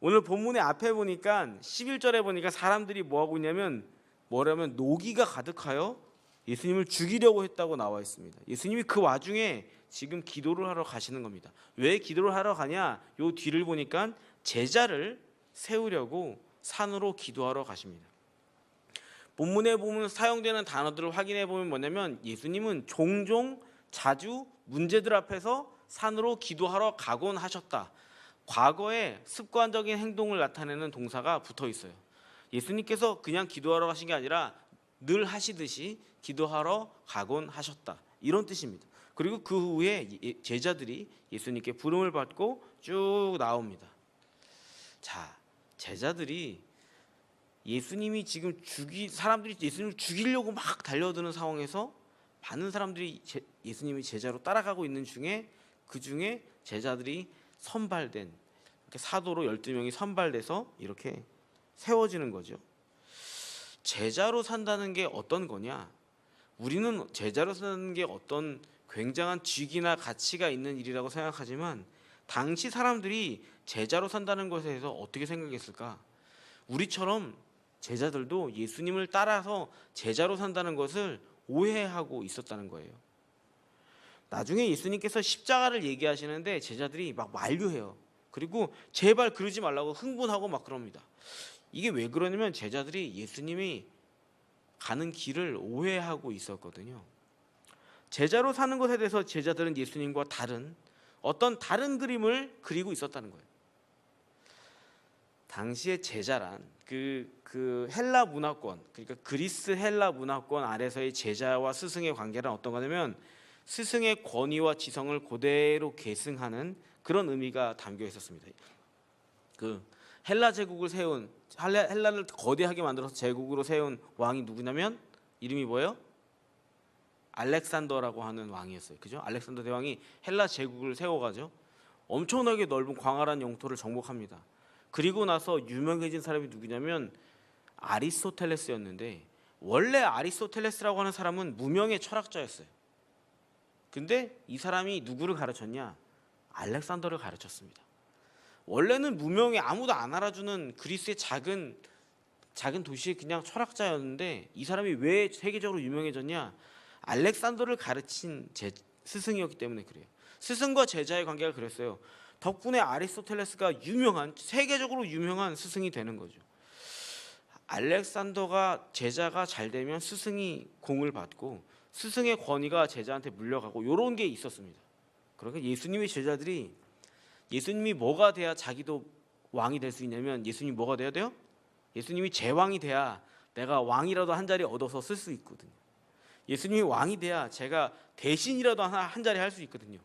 오늘 본문의 앞에 보니까 11절에 보니까 사람들이 뭐 하고 있냐면 뭐라면 노기가 가득하여 예수님을 죽이려고 했다고 나와 있습니다. 예수님이 그 와중에 지금 기도를 하러 가시는 겁니다. 왜 기도를 하러 가냐? 요 뒤를 보니까 제자를 세우려고 산으로 기도하러 가십니다. 본문에 보면 사용되는 단어들을 확인해 보면 뭐냐면 예수님은 종종 자주 문제들 앞에서 산으로 기도하러 가곤 하셨다. 과거에 습관적인 행동을 나타내는 동사가 붙어 있어요. 예수님께서 그냥 기도하러 가신 게 아니라 늘 하시듯이 기도하러 가곤 하셨다. 이런 뜻입니다. 그리고 그 후에 제자들이 예수님께 부름을 받고 쭉 나옵니다. 자, 제자들이 예수님이 지금 사람들이 예수님을 죽이려고 막 달려드는 상황에서 많은 사람들이 예수님의 제자로 따라가고 있는 중에 그 중에 제자들이 선발된 이렇게 사도로 12명이 선발돼서 이렇게 세워지는 거죠. 제자로 산다는 게 어떤 거냐? 우리는 제자로 사는 게 어떤 굉장한 직이나 가치가 있는 일이라고 생각하지만 당시 사람들이 제자로 산다는 것에 대해서 어떻게 생각했을까? 우리처럼 제자들도 예수님을 따라서 제자로 산다는 것을 오해하고 있었다는 거예요. 나중에 예수님께서 십자가를 얘기하시는데 제자들이 막 만류해요. 그리고 제발 그러지 말라고 흥분하고 막 그럽니다. 이게 왜 그러냐면 제자들이 예수님이 가는 길을 오해하고 있었거든요. 제자로 사는 것에 대해서 제자들은 예수님과 어떤 다른 그림을 그리고 있었다는 거예요. 당시의 제자란 그 헬라 문화권, 그러니까 그리스 헬라 문화권 아래서의 제자와 스승의 관계란 어떤 거냐면 스승의 권위와 지성을 그대로 계승하는 그런 의미가 담겨 있었습니다. 그 헬라 제국을 세운 헬라를 거대하게 만들어서 제국으로 세운 왕이 누구냐면 이름이 뭐예요? 알렉산더라고 하는 왕이었어요. 그죠? 알렉산더 대왕이 헬라 제국을 세워가죠. 엄청나게 넓은 광활한 영토를 정복합니다. 그리고 나서 유명해진 사람이 누구냐면 아리스토텔레스였는데 원래 아리스토텔레스라고 하는 사람은 무명의 철학자였어요. 근데 이 사람이 누구를 가르쳤냐? 알렉산더를 가르쳤습니다. 원래는 무명의 아무도 안 알아주는 그리스의 작은 도시의 그냥 철학자였는데 이 사람이 왜 세계적으로 유명해졌냐? 알렉산더를 가르친 스승이었기 때문에 그래요. 스승과 제자의 관계가 그랬어요. 덕분에 아리스토텔레스가 세계적으로 유명한 스승이 되는 거죠. 알렉산더가 제자가 잘 되면 스승이 공을 받고 스승의 권위가 제자한테 물려가고 이런 게 있었습니다. 그러니까 예수님의 제자들이 예수님이 뭐가 돼야 자기도 왕이 될 수 있냐면 예수님이 뭐가 돼야 돼요? 예수님이 제왕이 돼야 내가 왕이라도 한 자리 얻어서 쓸 수 있거든요. 예수님이 왕이 돼야 제가 대신이라도 한 자리 할 수 있거든요.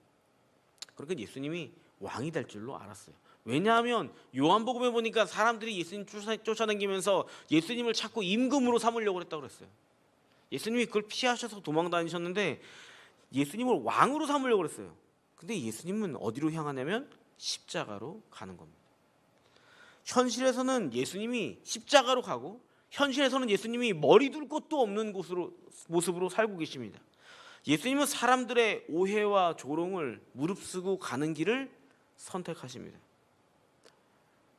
그러니까 예수님이 왕이 될 줄로 알았어요. 왜냐하면 요한복음에 보니까 사람들이 예수님 쫓아다니면서 예수님을 자꾸 임금으로 삼으려고 했다고 그랬어요. 예수님이 그걸 피하셔서 도망 다니셨는데 예수님을 왕으로 삼으려고 그랬어요. 근데 예수님은 어디로 향하냐면 십자가로 가는 겁니다. 현실에서는 예수님이 십자가로 가고 현실에서는 예수님이 머리 둘 곳도 없는 모습으로 살고 계십니다. 예수님은 사람들의 오해와 조롱을 무릅쓰고 가는 길을 선택하십니다.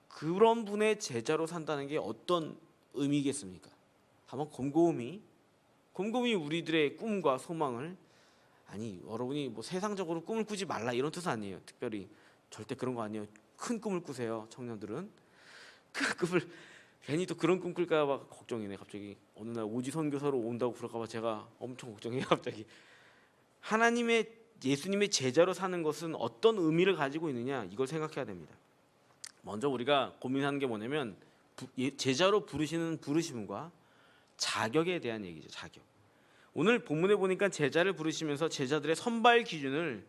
그런 분의 제자로 산다는 게 어떤 의미겠습니까? 한번 곰곰이 우리들의 꿈과 소망을 여러분이 뭐 세상적으로 꿈을 꾸지 말라 이런 뜻은 아니에요. 특별히 절대 그런 거 아니에요. 큰 꿈을 꾸세요. 청년들은 그 꿈을 괜히 또 그런 꿈 꿀까 봐 걱정이네. 갑자기 어느 날 오지 선교사로 온다고 그럴까 봐 제가 엄청 걱정해요. 갑자기 예수님의 제자로 사는 것은 어떤 의미를 가지고 있느냐 이걸 생각해야 됩니다. 먼저 우리가 고민하는 게 뭐냐면 제자로 부르시는 부르심과 자격에 대한 얘기죠. 자격. 오늘 본문에 보니까 제자를 부르시면서 제자들의 선발 기준을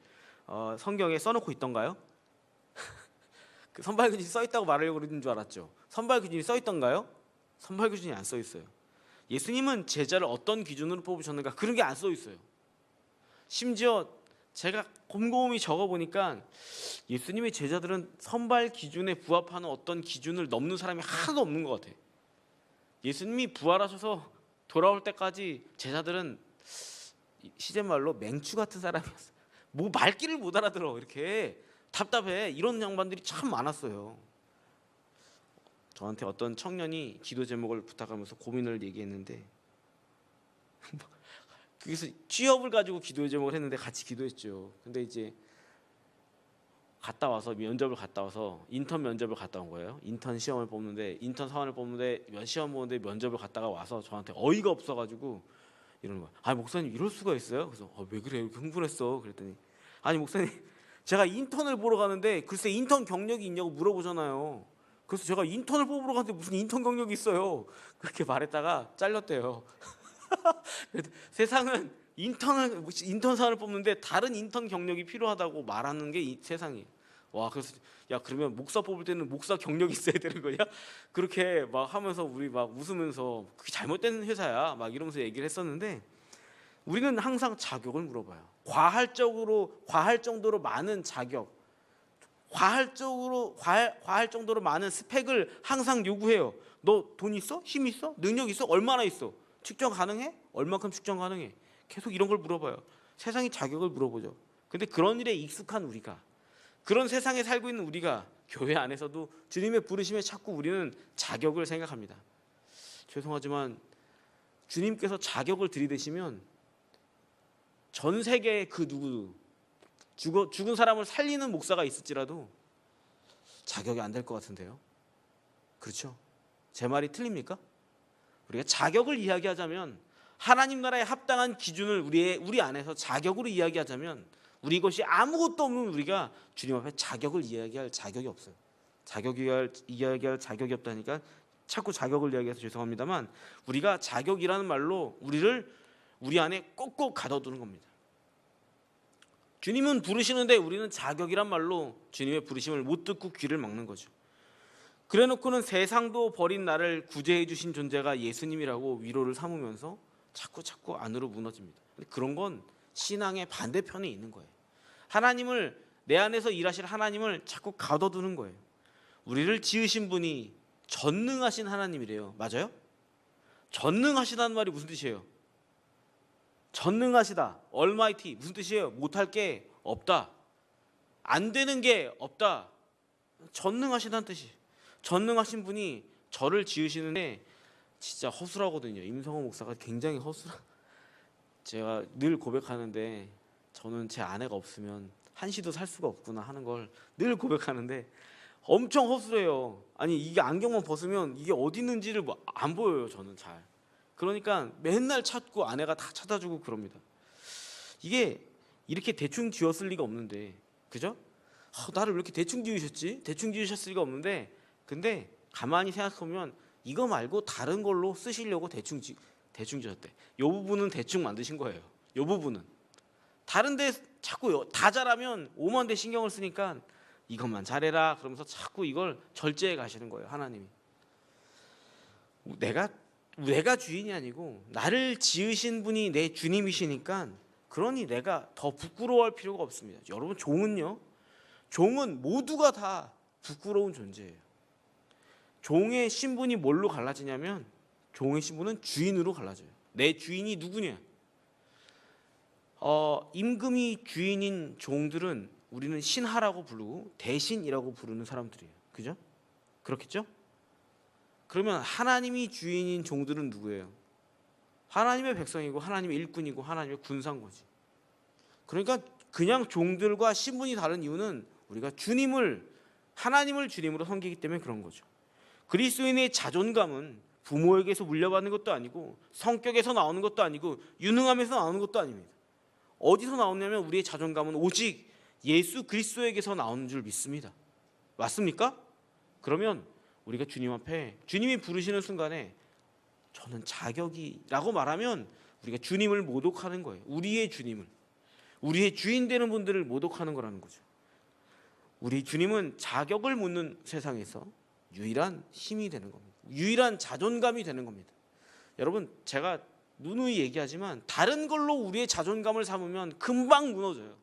성경에 써놓고 있던가요? 그 선발 기준이 써 있다고 말하려고 그러는 줄 알았죠. 선발 기준이 써 있던가요? 선발 기준이 안 써 있어요. 예수님은 제자를 어떤 기준으로 뽑으셨는가 그런 게 안 써 있어요. 심지어 제가 곰곰이 적어보니까 예수님의 제자들은 선발 기준에 부합하는 어떤 기준을 넘는 사람이 하나도 없는 것 같아요. 예수님이 부활하셔서 돌아올 때까지 제자들은 시제말로 맹추 같은 사람이었어요. 뭐 말귀를 못 알아들어. 이렇게 답답해. 이런 양반들이 참 많았어요. 저한테 어떤 청년이 기도 제목을 부탁하면서 고민을 얘기했는데 그래서 취업을 가지고 기도 제목을 했는데 같이 기도했죠. 근데 이제 갔다 와서 면접을 갔다 와서 인턴 면접을 갔다 온 거예요. 인턴 시험을 뽑는데 인턴 사원을 뽑는데 시험 보는데 면접을 갔다가 와서 저한테 어이가 없어가지고 이러는 거야. 아니 목사님 이럴 수가 있어요? 그래서 왜 그래 이렇게 흥분했어? 그랬더니 아니 목사님 제가 인턴을 보러 가는데 글쎄 인턴 경력이 있냐고 물어보잖아요. 그래서 제가 인턴을 뽑으러 갔는데 무슨 인턴 경력이 있어요? 그렇게 말했다가 잘렸대요. 세상은 인턴 사원을 뽑는데 다른 인턴 경력이 필요하다고 말하는 게 세상이에요. 와 그래서 야 그러면 목사 뽑을 때는 목사 경력이 있어야 되는 거냐? 그렇게 막 하면서 우리 막 웃으면서 그게 잘못된 회사야 막 이러면서 얘기를 했었는데 우리는 항상 자격을 물어봐요. 과할 정도로 많은 자격, 과할 정도로 많은 스펙을 항상 요구해요. 너 돈 있어? 힘 있어? 능력 있어? 얼마나 있어? 측정 가능해? 얼마큼 측정 가능해? 계속 이런 걸 물어봐요. 세상이 자격을 물어보죠. 근데 그런 일에 익숙한 우리가, 그런 세상에 살고 있는 우리가 교회 안에서도 주님의 부르심에 자꾸 우리는 자격을 생각합니다. 죄송하지만 주님께서 자격을 들이대시면 전 세계의 그 누구도 죽은 사람을 살리는 목사가 있을지라도 자격이 안 될 것 같은데요. 그렇죠? 제 말이 틀립니까? 우리가 자격을 이야기하자면 하나님 나라에 합당한 기준을 우리 안에서 자격으로 이야기하자면 우리 것이 아무것도 없는 우리가 주님 앞에 자격을 이야기할 자격이 없어요. 이야기할 자격이 없다니까 자꾸 자격을 이야기해서 죄송합니다만 우리가 자격이라는 말로 우리 안에 꼭꼭 가둬두는 겁니다. 주님은 부르시는데 우리는 자격이란 말로 주님의 부르심을 못 듣고 귀를 막는 거죠. 그래놓고는 세상도 버린 나를 구제해 주신 존재가 예수님이라고 위로를 삼으면서 자꾸 안으로 무너집니다. 그런 건 신앙의 반대편에 있는 거예요. 하나님을 내 안에서 일하실 하나님을 자꾸 가둬두는 거예요. 우리를 지으신 분이 전능하신 하나님이래요. 맞아요? 전능하시다는 말이 무슨 뜻이에요? 전능하시다, 얼마이티 무슨 뜻이에요? 못할 게 없다, 안 되는 게 없다. 전능하시다는 뜻이. 전능하신 분이 저를 지으시는데 진짜 허술하거든요. 임성호 목사가 굉장히 제가 늘 고백하는데 저는 제 아내가 없으면 한시도 살 수가 없구나 하는 걸 늘 고백하는데 엄청 허술해요. 아니 이게 안경만 벗으면 이게 어디 있는지를 안 보여요. 저는 잘. 그러니까 맨날 찾고 아내가 다 찾아주고 그럽니다. 이게 이렇게 대충 지었을 리가 없는데, 그죠? 나를 왜 이렇게 대충 지으셨지? 대충 지으셨을 리가 없는데, 근데 가만히 생각해보면 이거 말고 다른 걸로 쓰시려고 대충 지었대. 이 부분은 대충 만드신 거예요. 이 부분은 다른데 자꾸 다 잘하면 오만 대 신경을 쓰니까 이것만 잘해라 그러면서 자꾸 이걸 절제해 가시는 거예요. 하나님이. 내가 주인이 아니고 나를 지으신 분이 내 주님이시니까 그러니 내가 더 부끄러워할 필요가 없습니다. 여러분 종은 모두가 다 부끄러운 존재예요. 종의 신분이 뭘로 갈라지냐면 종의 신분은 주인으로 갈라져요. 내 주인이 누구냐? 임금이 주인인 종들은 우리는 신하라고 부르고 대신이라고 부르는 사람들이에요. 그죠? 그렇겠죠? 그러면 하나님이 주인인 종들은 누구예요? 하나님의 백성이고 하나님의 일꾼이고 하나님의 군사인 거지. 그러니까 그냥 종들과 신분이 다른 이유는 우리가 하나님을 주님으로 섬기기 때문에 그런 거죠. 그리스도인의 자존감은 부모에게서 물려받는 것도 아니고 성격에서 나오는 것도 아니고 유능함에서 나오는 것도 아닙니다. 어디서 나오냐면 우리의 자존감은 오직 예수 그리스도에게서 나오는 줄 믿습니다. 맞습니까? 그러면 우리가 주님 앞에 주님이 부르시는 순간에 저는 자격이라고 말하면 우리가 주님을 모독하는 거예요. 우리의 주인 되는 분들을 모독하는 거라는 거죠. 우리 주님은 자격을 묻는 세상에서 유일한 힘이 되는 겁니다. 유일한 자존감이 되는 겁니다. 여러분 제가 누누이 얘기하지만 다른 걸로 우리의 자존감을 삼으면 금방 무너져요.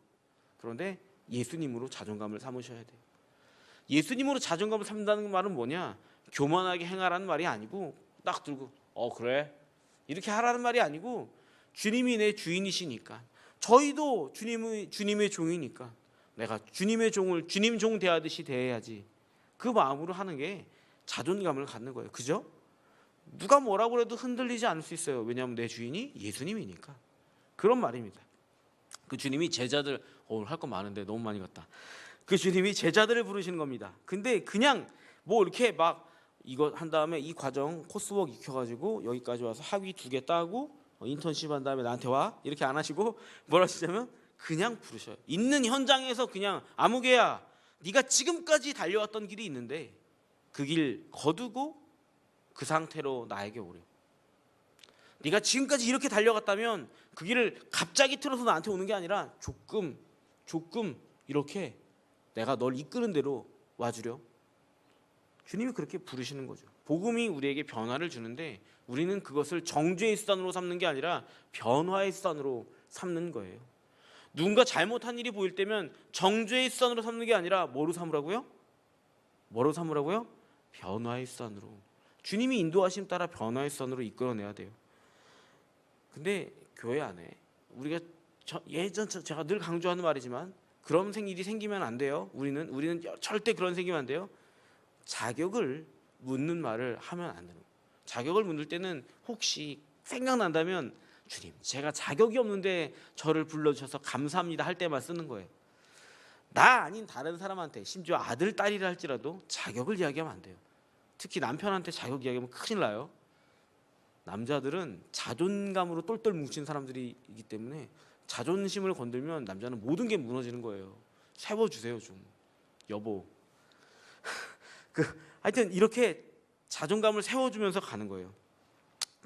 그런데 예수님으로 자존감을 삼으셔야 돼요. 예수님으로 자존감을 삼는다는 말은 뭐냐? 교만하게 행하라는 말이 아니고 딱 들고 그래 이렇게 하라는 말이 아니고 주님이 내 주인이시니까 저희도 주님의 종이니까 내가 주님의 종을 주님 종 대하듯이 대해야지 그 마음으로 하는 게 자존감을 갖는 거예요. 그죠? 누가 뭐라고 해도 흔들리지 않을 수 있어요. 왜냐하면 내 주인이 예수님이니까. 그런 말입니다. 그 주님이 제자들 오늘 할 거 많은데 너무 많이 갔다. 그 주님이 제자들을 부르시는 겁니다. 근데 그냥 뭐 이렇게 막 이거 한 다음에 이 과정 코스웍 익혀가지고 여기까지 와서 학위 2개 따고 인턴십 한 다음에 나한테 와 이렇게 안 하시고 뭐라 하시냐면 그냥 부르셔요. 있는 현장에서 그냥 아무개야 네가 지금까지 달려왔던 길이 있는데 그 길 거두고 그 상태로 나에게 오래. 네가 지금까지 이렇게 달려갔다면 그 길을 갑자기 틀어서 나한테 오는 게 아니라 조금 이렇게 내가 널 이끄는 대로 와주려. 주님이 그렇게 부르시는 거죠. 복음이 우리에게 변화를 주는데 우리는 그것을 정죄의 수단으로 삼는 게 아니라 변화의 수단으로 삼는 거예요. 누군가 잘못한 일이 보일 때면 정죄의 수단으로 삼는 게 아니라 뭐로 삼으라고요? 뭐로 삼으라고요? 변화의 수단으로. 주님이 인도하심 따라 변화의 수단으로 이끌어내야 돼요. 근데 교회 안에 우리가 예전 제가 늘 강조하는 말이지만 그런 일이 생기면 안 돼요. 우리는 절대 그런 생기면 안 돼요. 자격을 묻는 말을 하면 안 돼요. 자격을 묻을 때는 혹시 생각난다면 주님, 제가 자격이 없는데 저를 불러주셔서 감사합니다 할 때만 쓰는 거예요. 나 아닌 다른 사람한테 심지어 아들, 딸이라 할지라도 자격을 이야기하면 안 돼요. 특히 남편한테 자격 이야기하면 큰일 나요. 남자들은 자존감으로 똘똘 뭉친 사람들이기 때문에 자존심을 건들면 남자는 모든 게 무너지는 거예요. 세워주세요 좀 여보. 하여튼 이렇게 자존감을 세워주면서 가는 거예요.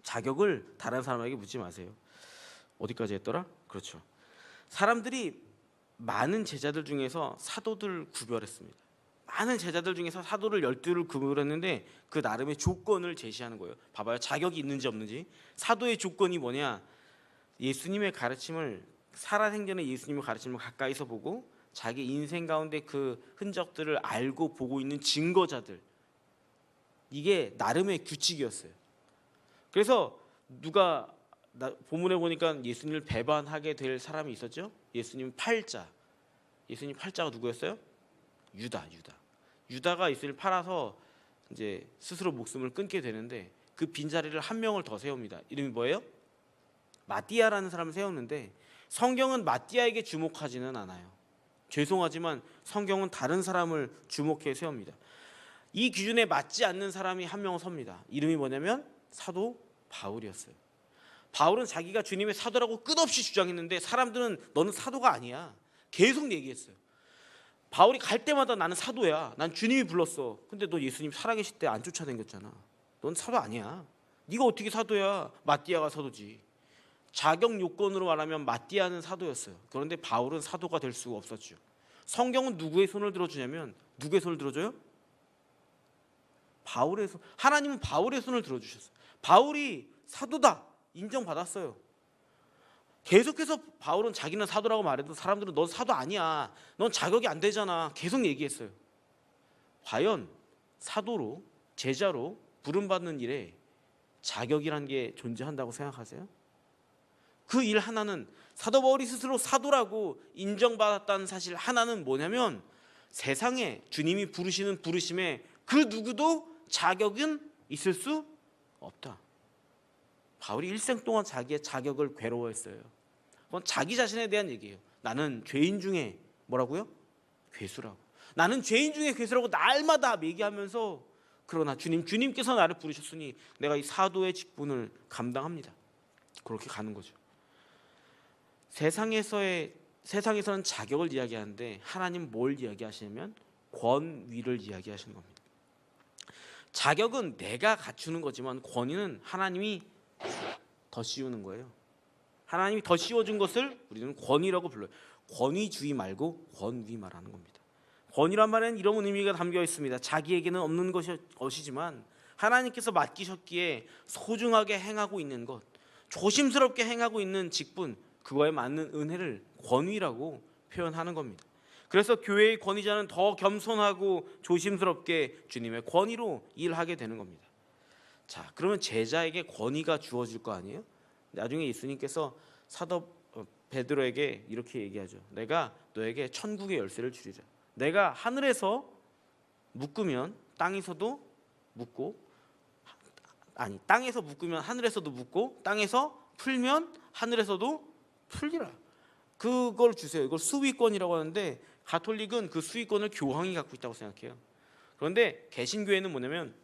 자격을 다른 사람에게 묻지 마세요. 어디까지 했더라? 그렇죠. 사람들이 많은 제자들 중에서 사도들 구별했습니다. 많은 제자들 중에서 사도를 12를 구별했는데 그 나름의 조건을 제시하는 거예요. 봐봐요. 자격이 있는지 없는지. 사도의 조건이 뭐냐? 예수님의 가르침을 살아생전에 예수님의 가르침을 가까이서 보고 자기 인생 가운데 그 흔적들을 알고 보고 있는 증거자들. 이게 나름의 규칙이었어요. 그래서 누가 본문에 보니까 예수님을 배반하게 될 사람이 있었죠. 예수님 팔자. 예수님 팔자가 누구였어요? 유다가 예수님을 팔아서 이제 스스로 목숨을 끊게 되는데 그 빈자리를 한 명을 더 세웁니다. 이름이 뭐예요? 마띠아라는 사람을 세웠는데 성경은 마띠아에게 주목하지는 않아요. 죄송하지만 성경은 다른 사람을 주목해 세웁니다. 이 기준에 맞지 않는 사람이 한 명 섭니다. 이름이 뭐냐면 사도 바울이었어요. 바울은 자기가 주님의 사도라고 끝없이 주장했는데 사람들은 너는 사도가 아니야 계속 얘기했어요. 바울이 갈 때마다 나는 사도야. 난 주님이 불렀어. 근데 너 예수님 살아계실 때 안 쫓아다녔잖아. 넌 사도 아니야. 네가 어떻게 사도야? 마띠아가 사도지. 자격 요건으로 말하면 마띠아는 사도였어요. 그런데 바울은 사도가 될 수가 없었죠. 성경은 누구의 손을 들어주냐면 누구의 손을 들어줘요? 바울의 손. 하나님은 바울의 손을 들어주셨어요. 바울이 사도다 인정받았어요. 계속해서 바울은 자기는 사도라고 말해도 사람들은 넌 사도 아니야. 넌 자격이 안 되잖아. 계속 얘기했어요. 과연 사도로 제자로 부름받는 일에 자격이란 게 존재한다고 생각하세요? 그 일 하나는 사도 바울이 스스로 사도라고 인정받았다는 사실 하나는 뭐냐면 세상에 주님이 부르시는 부르심에 그 누구도 자격은 있을 수 없다. 바울이 일생 동안 자기의 자격을 괴로워했어요. 그건 자기 자신에 대한 얘기예요. 나는 죄인 중에 뭐라고요? 괴수라고. 나는 죄인 중에 괴수라고 날마다 얘기하면서 그러나 주님께서 나를 부르셨으니 내가 이 사도의 직분을 감당합니다. 그렇게 가는 거죠. 세상에서는 자격을 이야기하는데 하나님 뭘 이야기하시냐면 권위를 이야기하시는 겁니다. 자격은 내가 갖추는 거지만 권위는 하나님이 더 씌우는 거예요. 하나님이 더 씌워준 것을 우리는 권위라고 불러요. 권위주의 말고 권위 말하는 겁니다. 권위란 말에는 이런 의미가 담겨 있습니다. 자기에게는 없는 것이지만 하나님께서 맡기셨기에 소중하게 행하고 있는 것, 조심스럽게 행하고 있는 직분, 그거에 맞는 은혜를 권위라고 표현하는 겁니다. 그래서 교회의 권위자는 더 겸손하고 조심스럽게 주님의 권위로 일하게 되는 겁니다. 자, 그러면 제자에게 권위가 주어질 거 아니에요? 나중에 예수님께서 사도 베드로에게 이렇게 얘기하죠. 내가 너에게 천국의 열쇠를 주리라. 내가 하늘에서 묶으면 땅에서도 묻고, 아니 땅에서 묶으면 하늘에서도 묶고, 땅에서 풀면 하늘에서도 풀리라. 그걸 주세요. 이걸 수위권이라고 하는데 가톨릭은 그 수위권을 교황이 갖고 있다고 생각해요. 그런데 개신교회는 뭐냐면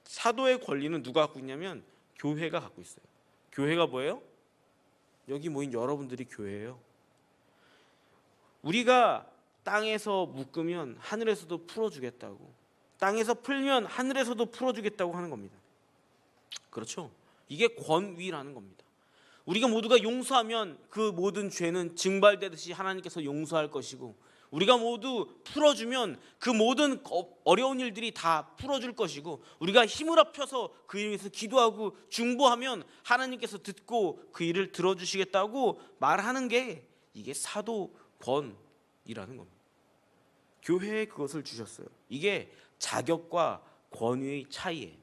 사도의 권리는 누가 갖고 있냐면 교회가 갖고 있어요. 교회가 뭐예요? 여기 모인 여러분들이 교회예요. 우리가 땅에서 묶으면 하늘에서도 풀어주겠다고, 땅에서 풀면 하늘에서도 풀어주겠다고 하는 겁니다. 그렇죠? 이게 권위라는 겁니다. 우리가 모두가 용서하면 그 모든 죄는 증발되듯이 하나님께서 용서할 것이고, 우리가 모두 풀어주면 그 모든 어려운 일들이 다 풀어줄 것이고, 우리가 힘을 합쳐서 그 일을 위해서 기도하고 중보하면 하나님께서 듣고 그 일을 들어주시겠다고 말하는 게 이게 사도권이라는 겁니다. 교회에 그것을 주셨어요. 이게 자격과 권위의 차이예요.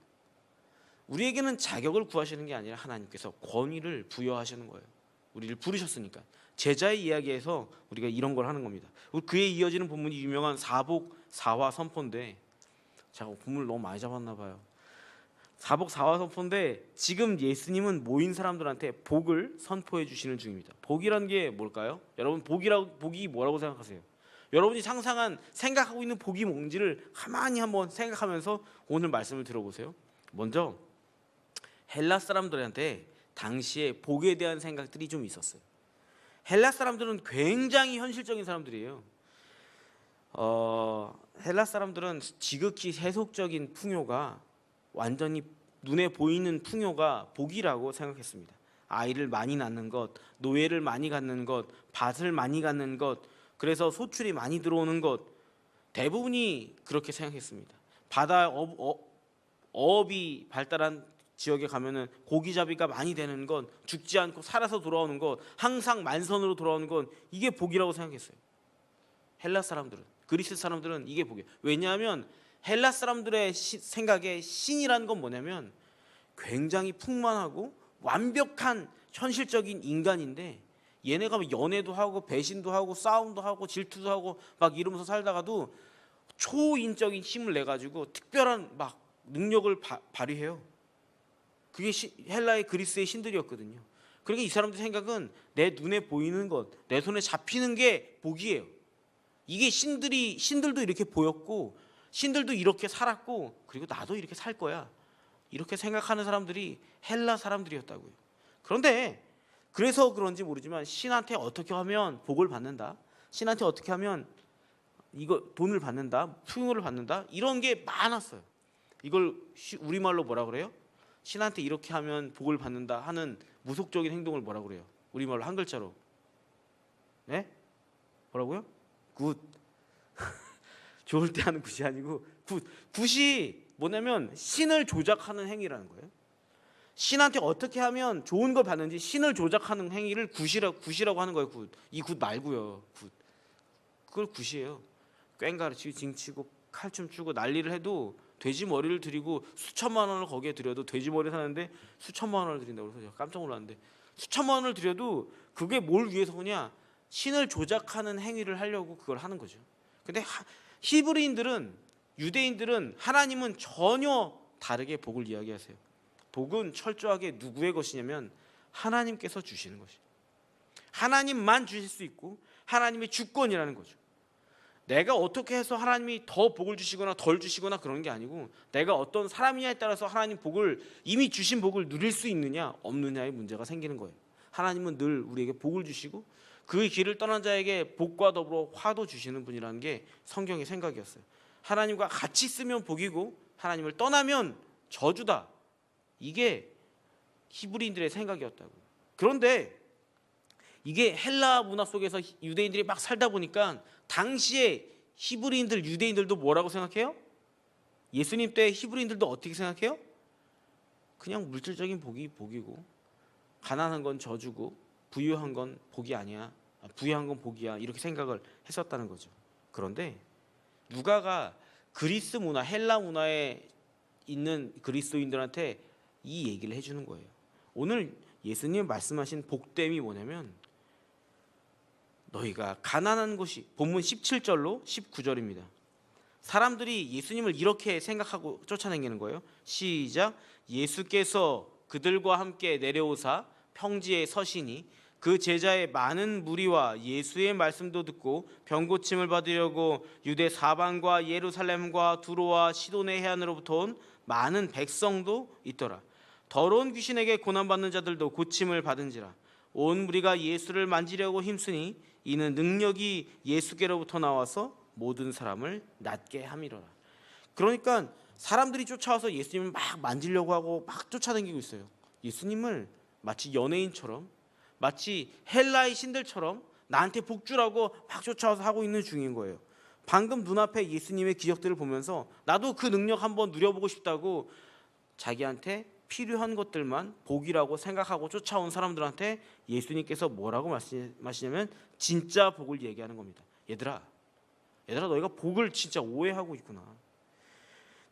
우리에게는 자격을 구하시는 게 아니라 하나님께서 권위를 부여하시는 거예요. 우리를 부르셨으니까. 제자의 이야기에서 우리가 이런 걸 하는 겁니다. 그에 이어지는 본문이 유명한 사복 사화 선포인데, 제가 본문을 너무 많이 잡았나 봐요. 사복 사화 선포인데 지금 예수님은 모인 사람들한테 복을 선포해 주시는 중입니다. 복이라는 게 뭘까요? 여러분, 복이 뭐라고 생각하세요? 여러분이 생각하고 있는 복이 뭔지를 가만히 한번 생각하면서 오늘 말씀을 들어보세요. 먼저 헬라 사람들한테 당시에 복에 대한 생각들이 좀 있었어요. 헬라 사람들은 굉장히 현실적인 사람들이에요. 헬라 사람들은 지극히 세속적인 풍요가, 완전히 눈에 보이는 풍요가 복이라고 생각했습니다. 아이를 많이 낳는 것, 노예를 많이 갖는 것, 밭을 많이 갖는 것, 그래서 소출이 많이 들어오는 것, 대부분이 그렇게 생각했습니다. 바다 어업이 발달한 지역에 가면은 고기잡이가 많이 되는 건, 죽지 않고 살아서 돌아오는 것, 항상 만선으로 돌아오는 건 이게 복이라고 생각했어요. 헬라 사람들은, 그리스 사람들은 이게 복이에요. 왜냐하면 헬라 사람들의 생각에 신이라는 건 뭐냐면 굉장히 풍만하고 완벽한 현실적인 인간인데, 얘네가 연애도 하고 배신도 하고 싸움도 하고 질투도 하고 막 이러면서 살다가도 초인적인 힘을 내 가지고 특별한 막 능력을 발휘해요. 그게 헬라의 그리스의 신들이었거든요. 그러니까 이 사람들 생각은 내 눈에 보이는 것, 내 손에 잡히는 게 복이에요. 이게 신들도 이렇게 보였고, 신들도 이렇게 살았고, 그리고 나도 이렇게 살 거야, 이렇게 생각하는 사람들이 헬라 사람들이었다고요. 그런데 그래서 그런지 모르지만 신한테 어떻게 하면 복을 받는다, 신한테 어떻게 하면 이거 돈을 받는다, 풍요를 받는다, 이런 게 많았어요. 이걸 우리말로 뭐라 그래요? 신한테 이렇게 하면 복을 받는다 하는 무속적인 행동을 뭐라 그래요? 우리말로 한 글자로. 네? 뭐라고요? 굿. 좋을 때 하는 굿이 아니고 굿. 굿이 뭐냐면 신을 조작하는 행위라는 거예요. 신한테 어떻게 하면 좋은 걸 받는지 신을 조작하는 행위를 굿이라고 하는 거예요. 굿. 이 굿 말고요. 굿. 그걸 굿이에요. 꽹가르치고 징치고 칼춤 추고 난리를 해도, 돼지 머리를 드리고 수천만 원을 거기에 드려도, 돼지 머리 사는데 수천만 원을 드린다고 그래서 제가 깜짝 놀랐는데, 수천만 원을 드려도 그게 뭘 위해서 그냥 신을 조작하는 행위를 하려고 그걸 하는 거죠. 근데 히브리인들은, 유대인들은 하나님은 전혀 다르게 복을 이야기하세요. 복은 철저하게 누구의 것이냐면 하나님께서 주시는 것이에요. 하나님만 주실 수 있고 하나님의 주권이라는 거죠. 내가 어떻게 해서 하나님이 더 복을 주시거나 덜 주시거나 그런 게 아니고, 내가 어떤 사람이냐에 따라서 하나님 복을, 이미 주신 복을 누릴 수 있느냐 없느냐의 문제가 생기는 거예요. 하나님은 늘 우리에게 복을 주시고 그 길을 떠난 자에게 복과 더불어 화도 주시는 분이라는 게 성경의 생각이었어요. 하나님과 같이 있으면 복이고 하나님을 떠나면 저주다, 이게 히브리인들의 생각이었다고요. 그런데 이게 헬라 문화 속에서 유대인들이 막 살다 보니까 당시에 히브리인들, 유대인들도 뭐라고 생각해요? 예수님 때 히브리인들도 어떻게 생각해요? 그냥 물질적인 복이 복이고, 가난한 건 저주고, 부유한 건 복이 아니야, 부유한 건 복이야, 이렇게 생각을 했었다는 거죠. 그런데 누가가 그리스 문화, 헬라 문화에 있는 그리스도인들한테 이 얘기를 해주는 거예요. 오늘 예수님 말씀하신 복됨이 뭐냐면, 너희가 가난한 곳이, 본문 17절로 19절입니다. 사람들이 예수님을 이렇게 생각하고 쫓아다니는 거예요. 시작. 예수께서 그들과 함께 내려오사 평지에 서시니 그 제자의 많은 무리와 예수의 말씀도 듣고 병 고침을 받으려고 유대 사방과 예루살렘과 두로와 시돈의 해안으로부터 온 많은 백성도 있더라. 더러운 귀신에게 고난받는 자들도 고침을 받은지라. 온 무리가 예수를 만지려고 힘쓰니 이는 능력이 예수께로부터 나와서 모든 사람을 낫게 함이로라. 그러니까 사람들이 쫓아와서 예수님을 막 만지려고 하고 막 쫓아다니고 있어요. 예수님을 마치 연예인처럼, 마치 헬라의 신들처럼 나한테 복주라고 막 쫓아와서 하고 있는 중인 거예요. 방금 눈앞에 예수님의 기적들을 보면서 나도 그 능력 한번 누려보고 싶다고 자기한테 필요한 것들만 복이라고 생각하고 쫓아온 사람들한테 예수님께서 뭐라고 말씀하시냐면 진짜 복을 얘기하는 겁니다. 얘들아 너희가 복을 진짜 오해하고 있구나.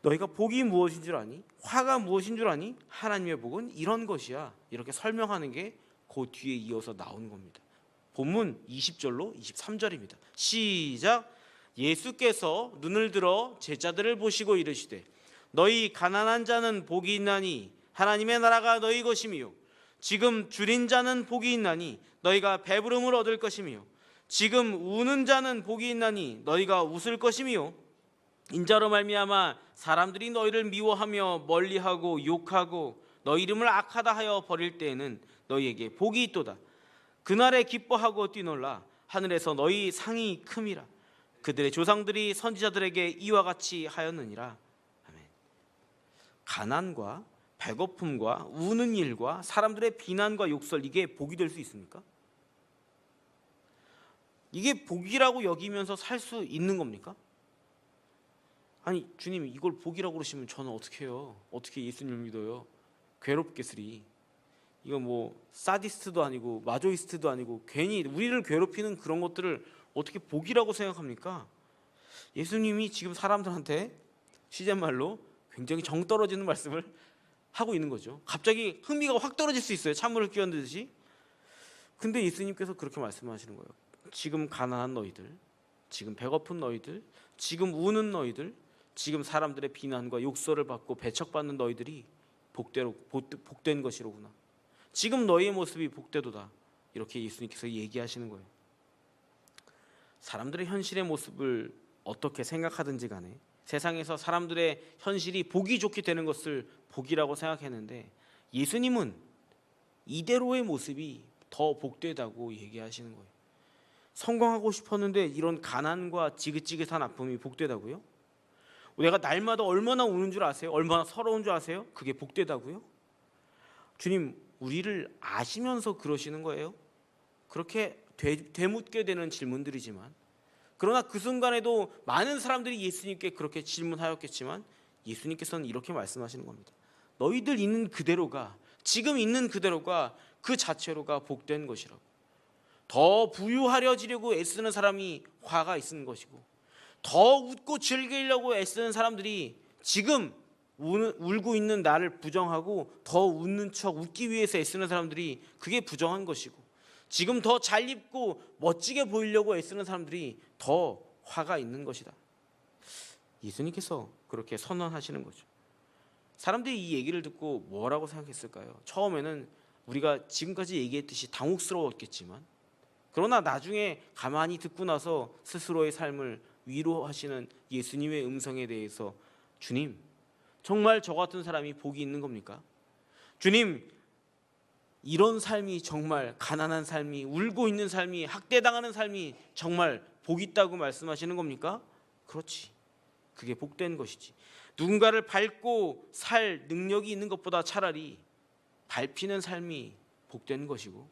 너희가 복이 무엇인 줄 아니? 화가 무엇인 줄 아니? 하나님의 복은 이런 것이야. 이렇게 설명하는 게 그 뒤에 이어서 나오는 겁니다. 본문 20절로 23절입니다. 시작. 예수께서 눈을 들어 제자들을 보시고 이르시되 너희 가난한 자는 복이 있나니 하나님의 나라가 너희 것이며 지금 줄인 자는 복이 있나니 너희가 배부름을 얻을 것이며 지금 우는 자는 복이 있나니 너희가 웃을 것이며 인자로 말미암아 사람들이 너희를 미워하며 멀리하고 욕하고 너희 이름을 악하다 하여 버릴 때에는 너희에게 복이 있도다. 그날에 기뻐하고 뛰놀라. 하늘에서 너희 상이 큼이라. 그들의 조상들이 선지자들에게 이와 같이 하였느니라. 아멘. 가난과 배고픔과 우는 일과 사람들의 비난과 욕설, 이게 복이 될 수 있습니까? 이게 복이라고 여기면서 살 수 있는 겁니까? 아니 주님, 이걸 복이라고 그러시면 저는 어떻게 해요? 어떻게 예수님을 믿어요? 괴롭겠으리. 이거 뭐 사디스트도 아니고 마조이스트도 아니고 괜히 우리를 괴롭히는 그런 것들을 어떻게 복이라고 생각합니까? 예수님이 지금 사람들한테 시제말로 굉장히 정 떨어지는 말씀을 하고 있는 거죠. 갑자기 흥미가 확 떨어질 수 있어요. 찬물을 끼얹듯이. 근데 예수님께서 그렇게 말씀하시는 거예요. 지금 가난한 너희들, 지금 배고픈 너희들, 지금 우는 너희들, 지금 사람들의 비난과 욕설을 받고 배척받는 너희들이 복된 것이로구나. 지금 너희의 모습이 복되도다. 이렇게 예수님께서 얘기하시는 거예요. 사람들의 현실의 모습을 어떻게 생각하든지 간에 세상에서 사람들의 현실이 보기 좋게 되는 것을 복이라고 생각했는데 예수님은 이대로의 모습이 더 복되다고 얘기하시는 거예요. 성공하고 싶었는데 이런 가난과 지긋지긋한 아픔이 복되다고요? 내가 날마다 얼마나 우는 줄 아세요? 얼마나 서러운 줄 아세요? 그게 복되다고요? 주님, 우리를 아시면서 그러시는 거예요? 그렇게 되묻게 되는 질문들이지만, 그러나 그 순간에도 많은 사람들이 예수님께 그렇게 질문하였겠지만 예수님께서는 이렇게 말씀하시는 겁니다. 너희들 있는 그대로가, 지금 있는 그대로가 그 자체로가 복된 것이라고. 더 부유하려지려고 애쓰는 사람이 화가 있는 것이고, 더 웃고 즐기려고 애쓰는 사람들이 지금 울고 있는 나를 부정하고 더 웃는 척 웃기 위해서 애쓰는 사람들이 그게 부정한 것이고, 지금 더 잘 입고 멋지게 보이려고 애쓰는 사람들이 더 화가 있는 것이다. 예수님께서 그렇게 선언하시는 거죠. 사람들이 이 얘기를 듣고 뭐라고 생각했을까요? 처음에는 우리가 지금까지 얘기했듯이 당혹스러웠겠지만, 그러나 나중에 가만히 듣고 나서 스스로의 삶을 위로하시는 예수님의 음성에 대해서, 주님, 정말 저 같은 사람이 복이 있는 겁니까? 주님, 이런 삶이, 정말 가난한 삶이, 울고 있는 삶이, 학대당하는 삶이 정말 복 있다고 말씀하시는 겁니까? 그렇지, 그게 복된 것이지. 누군가를 밟고 살 능력이 있는 것보다 차라리 밟히는 삶이 복된 것이고,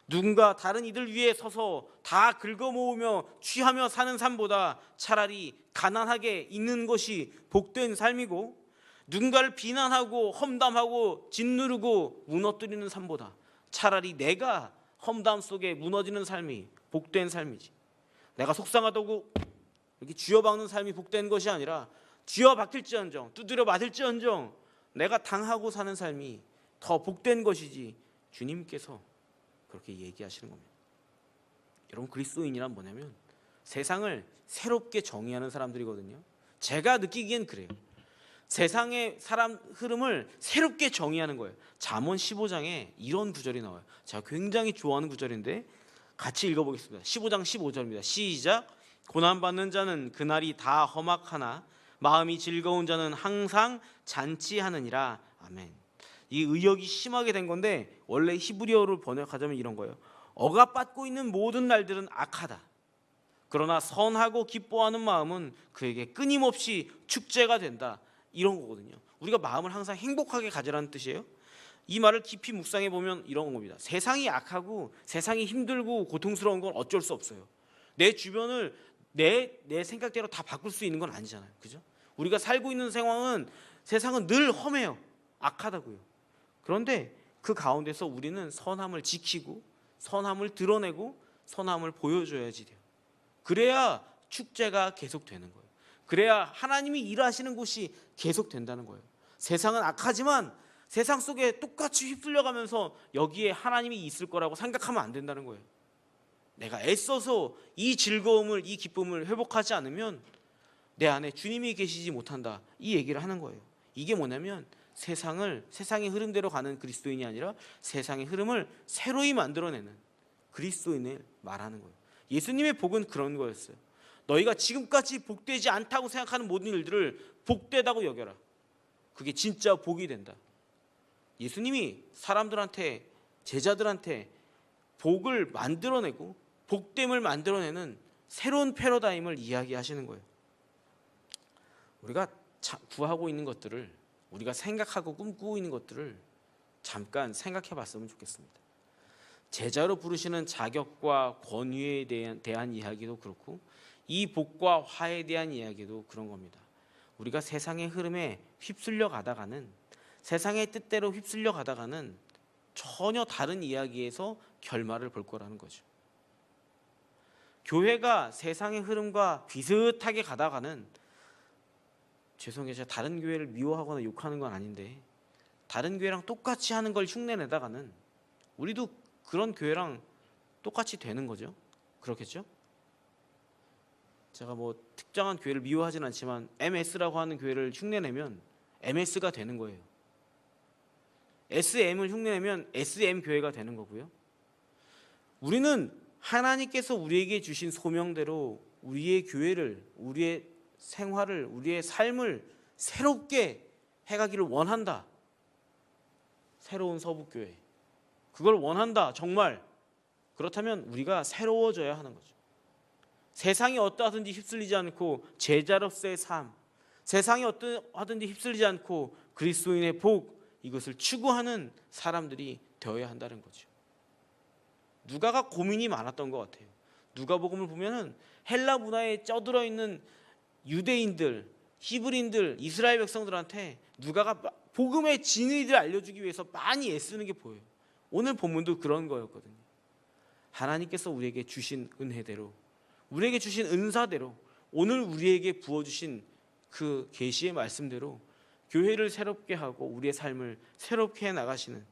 누군가 다른 이들 위에 서서 다 긁어모으며 취하며 사는 삶보다 차라리 가난하게 있는 것이 복된 삶이고, 누군가를 비난하고 험담하고 짓누르고 무너뜨리는 삶보다 차라리 내가 험담 속에 무너지는 삶이 복된 삶이지. 내가 속상하다고 이렇게 쥐어박는 삶이 복된 것이 아니라 쥐어박힐지언정 두드려 맞을지언정 내가 당하고 사는 삶이 더 복된 것이지. 주님께서 그렇게 얘기하시는 겁니다. 여러분, 그리스도인이란 뭐냐면 세상을 새롭게 정의하는 사람들이거든요. 제가 느끼기엔 그래요. 세상의 사람 흐름을 새롭게 정의하는 거예요. 잠언 15장에 이런 구절이 나와요. 제가 굉장히 좋아하는 구절인데 같이 읽어보겠습니다. 15장 15절입니다. 시작. 고난받는 자는 그날이 다 험악하나 마음이 즐거운 자는 항상 잔치하느니라. 아멘. 이 의역이 심하게 된 건데 원래 히브리어로 번역하자면 이런 거예요. 억압받고 있는 모든 날들은 악하다. 그러나 선하고 기뻐하는 마음은 그에게 끊임없이 축제가 된다. 이런 거거든요. 우리가 마음을 항상 행복하게 가지라는 뜻이에요. 이 말을 깊이 묵상해 보면 이런 겁니다. 세상이 악하고 세상이 힘들고 고통스러운 건 어쩔 수 없어요. 내 주변을 내 생각대로 다 바꿀 수 있는 건 아니잖아요. 그죠? 우리가 살고 있는 상황은 세상은 늘 험해요. 악하다고요. 그런데 그 가운데서 우리는 선함을 지키고 선함을 드러내고 선함을 보여줘야지 돼요. 그래야 축제가 계속되는 거예요. 그래야 하나님이 일하시는 곳이 계속된다는 거예요. 세상은 악하지만 세상 속에 똑같이 휩쓸려가면서 여기에 하나님이 있을 거라고 생각하면 안 된다는 거예요. 내가 애써서 이 즐거움을, 이 기쁨을 회복하지 않으면 내 안에 주님이 계시지 못한다. 이 얘기를 하는 거예요. 이게 뭐냐면 세상의 흐름대로 가는 그리스도인이 아니라 세상의 흐름을 새로이 만들어내는 그리스도인을 말하는 거예요. 예수님의 복은 그런 거였어요. 너희가 지금까지 복되지 않다고 생각하는 모든 일들을 복되다고 여겨라. 그게 진짜 복이 된다. 예수님이 사람들한테, 제자들한테 복을 만들어내고 복됨을 만들어내는 새로운 패러다임을 이야기하시는 거예요. 우리가 구하고 있는 것들을, 우리가 생각하고 꿈꾸고 있는 것들을 잠깐 생각해 봤으면 좋겠습니다. 제자로 부르시는 자격과 권위에 대한 이야기도 그렇고 이 복과 화에 대한 이야기도 그런 겁니다. 우리가 세상의 흐름에 휩쓸려 가다가는, 세상의 뜻대로 휩쓸려 가다가는 전혀 다른 이야기에서 결말을 볼 거라는 거죠. 교회가 세상의 흐름과 비슷하게 가다가는, 죄송해요, 제가 다른 교회를 미워하거나 욕하는 건 아닌데 다른 교회랑 똑같이 하는 걸 흉내내다가는 우리도 그런 교회랑 똑같이 되는 거죠. 그렇겠죠? 제가 뭐 특정한 교회를 미워하진 않지만 MS라고 하는 교회를 흉내내면 MS가 되는 거예요. SM을 흉내내면 SM 교회가 되는 거고요. 우리는 하나님께서 우리에게 주신 소명대로 우리의 교회를, 우리의 생활을, 우리의 삶을 새롭게 해가기를 원한다. 새로운 서북교회, 그걸 원한다. 정말 그렇다면 우리가 새로워져야 하는 거죠. 세상이 어떠하든지 휩쓸리지 않고 제자로서의 삶, 세상이 어떠하든지 휩쓸리지 않고 그리스도인의 복, 이것을 추구하는 사람들이 되어야 한다는 거죠. 누가가 고민이 많았던 것 같아요. 누가복음을 보면은 헬라 문화에 쩌들어 있는 유대인들, 히브리인들, 이스라엘 백성들한테 누가가 복음의 진리를 알려주기 위해서 많이 애쓰는 게 보여요. 오늘 본문도 그런 거였거든요. 하나님께서 우리에게 주신 은혜대로, 우리에게 주신 은사대로, 오늘 우리에게 부어주신 그 계시의 말씀대로 교회를 새롭게 하고 우리의 삶을 새롭게 해나가시는,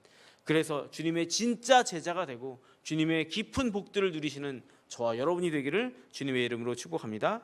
그래서 주님의 진짜 제자가 되고 주님의 깊은 복들을 누리시는 저와 여러분이 되기를 주님의 이름으로 축복합니다.